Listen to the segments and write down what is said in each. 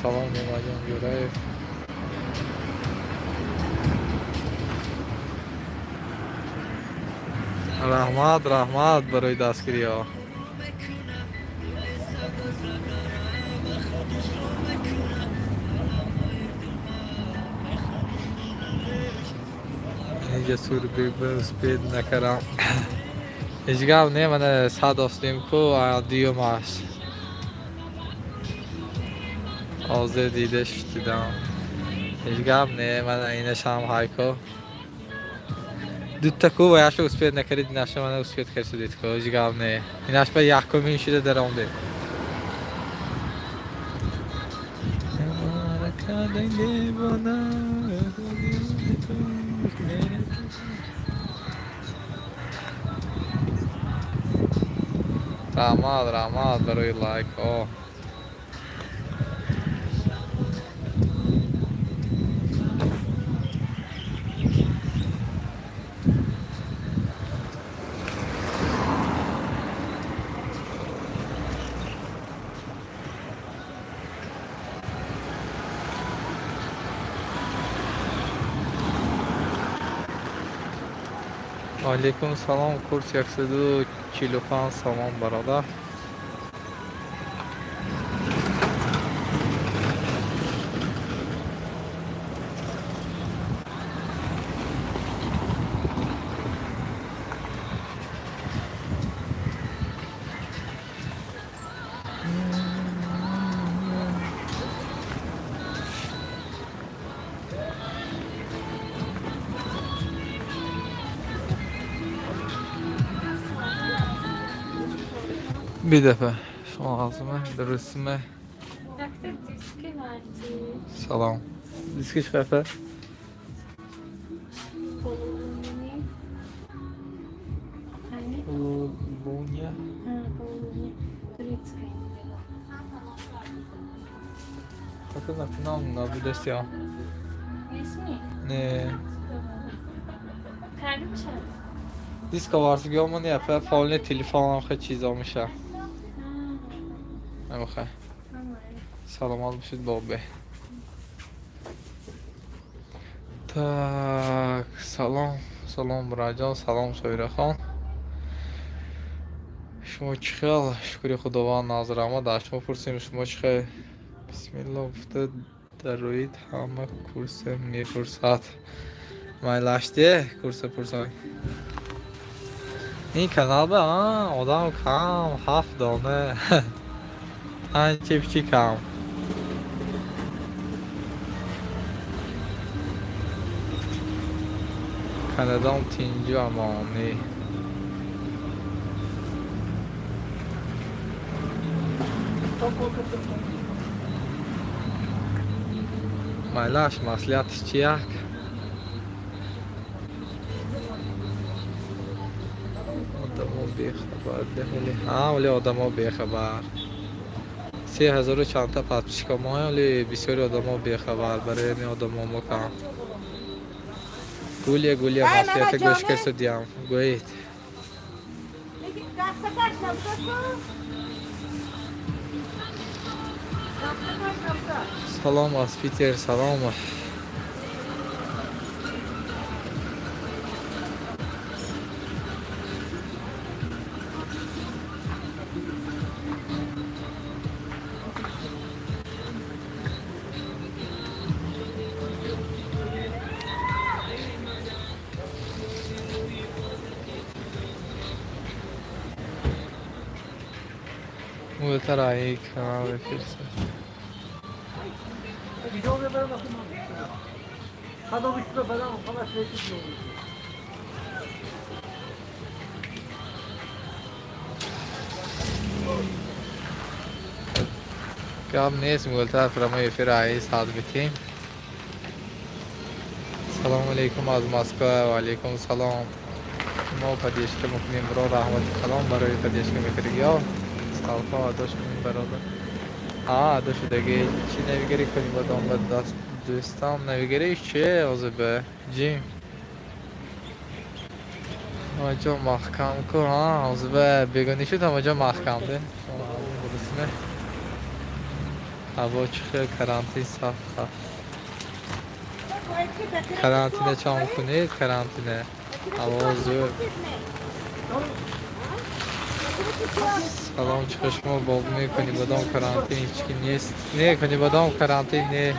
سلام نیماجان جورایف. رحمت برای دستگیری ها. اینجا سور بسپید نکرم. ایجگاه نه من ساد استیم کو دیو ماش آزه دیده شدیدم. ایجگاه نه من اینش هم هایکو دوتا کو و یاش اسپید نکرید نشه من اسپید کردید کو ایجگاه نه اینش به یک کمی شده درونده. رحمت برای لایک ها. علیکم سلام. کورس 145 سلام برادر. Bir defa şu ağzıma درستمه. سلام. دیسکش خفه. بونیا. Bakın ne anlamda bu ders ya? Ne? دیسک وارسگی همون یه پر فعال تلفن آخه چیزا میشه. نمیخوای. سلامات باشید بابا. Tak سلام براجان. سلام سویره خان. شما چی خیال؟ شکری خداوند ناظر آمد. از شما پرسیم شما چی خیال؟ بسم الله گفته در روید همه کورس میپرسد. مایلاشته کورس پرسای. این کانال به آدم کم 7 دانه. این چی کم. کانادام تینجو امانی. مایلاش مسئولیتش چیه؟ آدمو بیخبر ده ولی آدمو بیخبر 3000 چند تا پس کمای ولی بسیاری آدمو بیخبر برای این آدمو مکم گولیه مسئولیت گوش کرد دیم گویید سلام از پیتر. سلام بهتر ای کانال بفرستید. Videoya ver bakayım abi. Hadi o üstüne falan falan şey çıkıyor. Kam نیست مولتر فراموی فرایی ساعت بتیم. سلام علیکم از مسکو و علیکم سلام. ما پدیش که میکنیم برای رحمت کلام برای پدیش که میکردی یا سالها عداش کنیم برادر. عدا شدگی چی نویگری کنی بدام به دست دوستم نویگری چیه عضبه جیم آجا محکم کو ها عضبه بیگانی شد هم آجا محکم ده برسمه هوا چخه کرانتین صاف کرانتینه چام کنید کرانتینه هوا زور سلام چشما باب میکنی بدام کرانتین هیچکی نیست نه کنی بدام کرانتین نه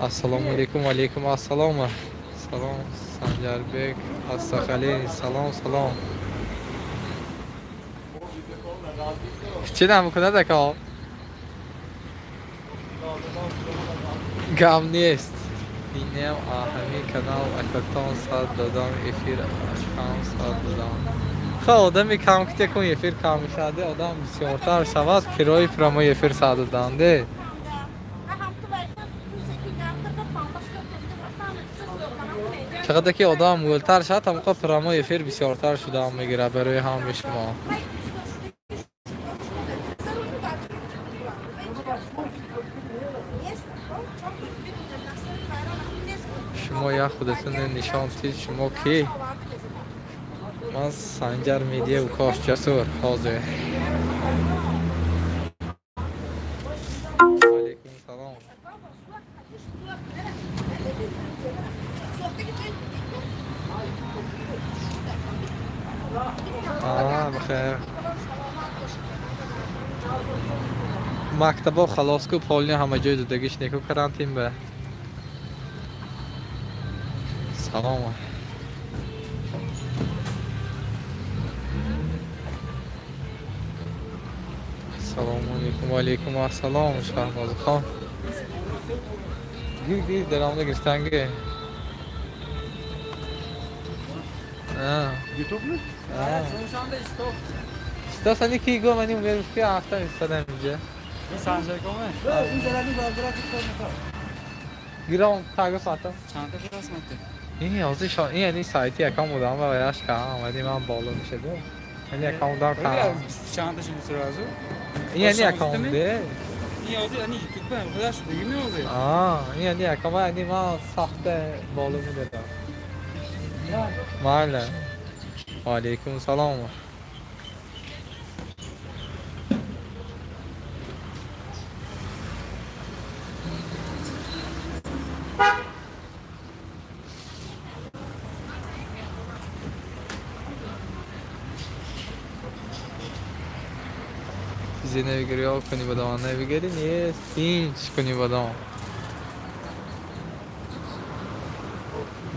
السلام علیکم و علیکم السلام سلام سنجر بیگ استخلی سلام سلام چی نمی کنه دکا گم نیست اینم آهمی کانال اکتان ساعت دادم افیر اکتان ساعت دادم خب آدمی کم کتی کن افیر کم شده آدم بسیارتر شود کرای پرامو افیر ساعت دادنده چقدر که آدم مولتر شد هم خب پرامو افیر بسیارتر شده هم میگیره برای همه شما شما یا خودتون نشان تید شما کی من سنجر میدیه و کاش جسور حاضر علیکم سلام بخیر مکتبا خلاص کو پالنی همه جای دادگیش نیکو کرانتین به سلام سلام علیکم و علیکم السلام شهباز خان گیر درامده گرفتنگه YouTube mu? Şu anda stop. İstersen 2 go benim vermişti hafta istedim önce. Bir sancak o mu? Evet, incelenmiş aldırak tuttuğumuzda. Giram takip satım. Çanta biraz mı attı? این یازی این یعنی سایتی اکام بودم و ویراش کردم اومدی من بالا میشه دو یعنی اکام بودم Öyle کردم ya, çanta şimdi sırası. این یعنی Başlangıçta اکام mı? بوده İyi yazdı yani YouTube'da o kadar şu değil mi oluyor? این یعنی اکام یعنی من سخت بالا میدادم بله و علیکم سلام چیزی نمیگیری ها کنی بدم نمیگیری نیست هیچ کنی بدم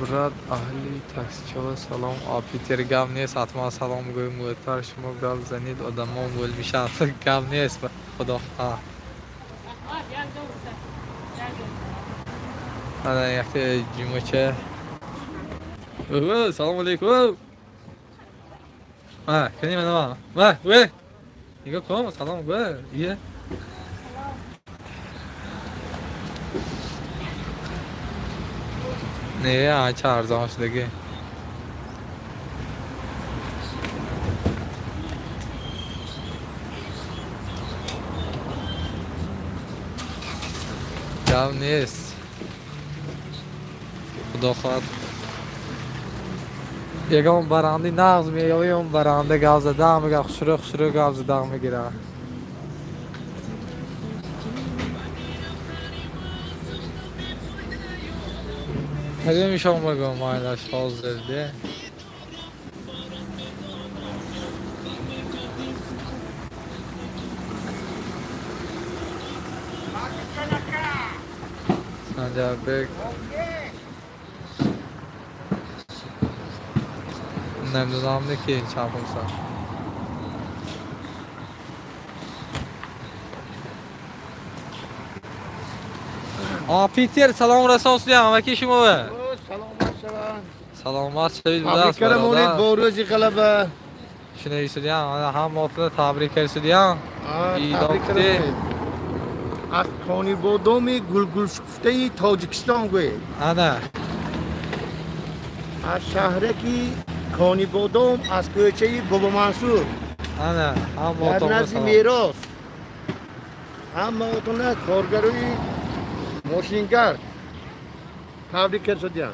براد اهلی تاکسیچی‌ها سلام آپیتر گم نیست حتما سلام گویم مولتر شما گل زنید آدم ها مول میشن گم نیست خدا خواه انا یکی جیموچه سلام علیکم کنی منو نگاه کن سلام یه نه چه ارزان شدگی گم نیست خدا خواهد یکم براندی نغز میگه اون برنده گاز دام میگه خشرو گاز دام میگیره هدیه میشم بگم مایلش حاضر ده سنجر بگ نمیدونم نه که این چند پونسا پیتر سلام رسان سودیم امکی شما به سلامت شوند. سلامت شوید تبریک بدست کرم اونید برادر با روزی غلبه. شنوی سودیم هم موفق تبریک کرد سودیم تبریک کرم اونید. از کانی بودومی گل شکفته تاجیکستان گوید. انا از شهرکی کانی بودوم از کوچه بابا منصور انا هم در موفق نزد سلام میراث. هم اتونه کارگروی ماشینگر. تبریک کرد شدیم.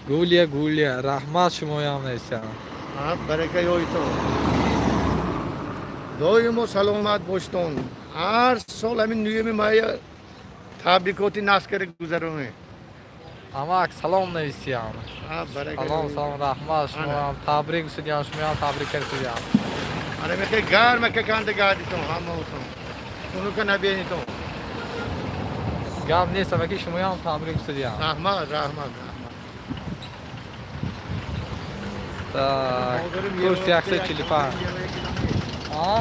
گولیا رحمت شما هم نیستیم برکه یایتون. دایم و سلامت باشتون. هر سال همین نیومی مایه تبریکاتی نسکر گذرونه. اما سلام نیستیم برکه سلام رحمت شما هم تبریک سودیم شما هم تبریک کرد سودیم آره میخوای گرم که کنده گردیتون همه اوتون. اونو که نبینیتون. گم نیست امکی شما هم تبریک سودیم رحمت. کرسی اکسه 45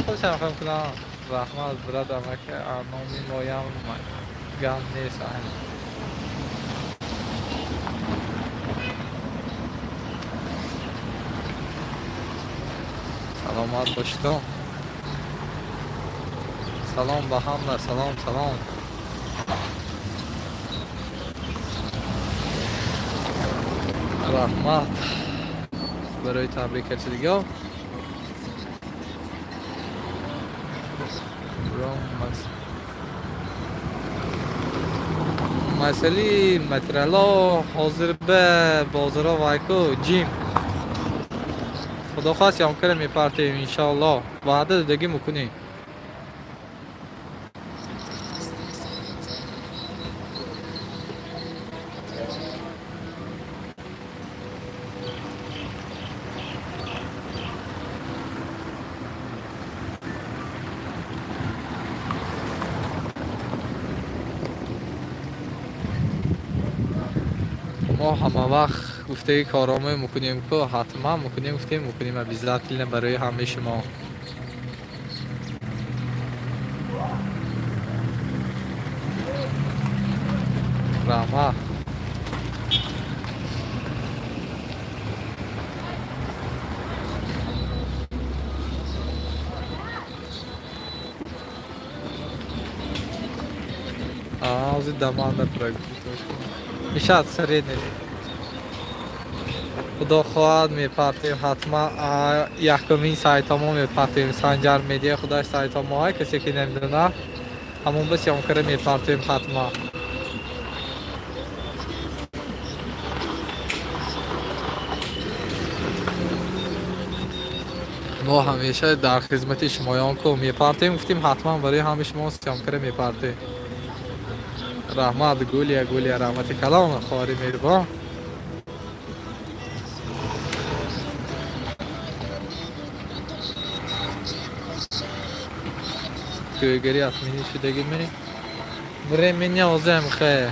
خوشم کنم رحمت برادر که نامی مایم گم نیست سلامت باشتم سلام به همه سلام رحمت برای تبریک کرد دیگه مسئله مترلا حاضر به بازارا وایکو جیم خدا خواست هم کرم میپرتیم انشاءالله وعده دادگی میکنیم ما همه وقت گفته کارامه میکنیم که حتما میکنیم بیزت برای همه شما رحمه آزی دمان نپرگ میشد سری نیست خدا خواهد میپرتیم حتما یکمین سایت ما میپرتیم سنجر میدیه خدای سایت ما های کسی که نمیدونه همون بس هم کره میپرتیم حتما ما همیشه در خدمت شمایان که میپرتیم گفتیم حتما برای همه شما سیام کره میپرتیم رحمت گولیا رحمت کلام خواری میربا گویگری اتمینی شدگی منی برای منی آزم خیلی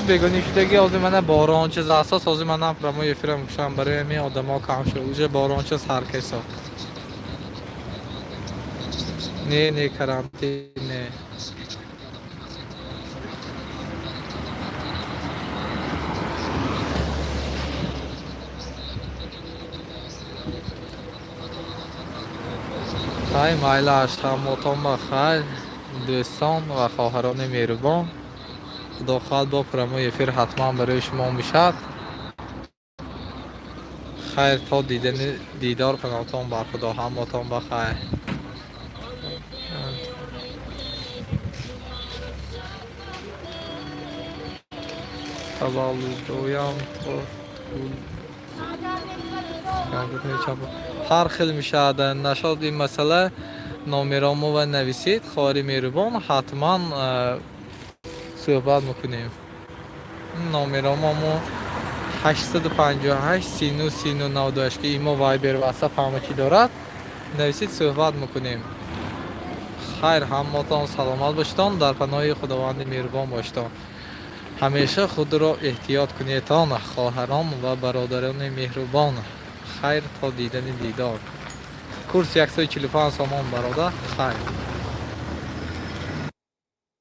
بگونی شدگی از من باران چیز اساس از من پرمو یفرم کشم برای می آدما کم شد اوج باران چیز هر کس نه کرانتی نه های مایلاش هم موتون بخیر دوستان و خواهران مهربان خدا خواهد با پرمو یفیر حتما برای شما میشد خیر تا دیدار کناتون بر خدا همتون بخیر tavalludoyam to هر خیل میشه در نشاد این مسئله نامرامو و نویسید خواهری مهربان حتما صحبت میکنیم. نامرامو 858 39 39 92 که ایما وایبر واتساپ همه چی دارد نویسید صحبت میکنیم. خیر همتان سلامت باشتان در پناه خداوند مهربان باشتان. همیشه خود را احتیاط کنیدتان خواهران و برادران مهربان. خیر تا دیدن دیدار. کورس 145 سامان برادر خیر.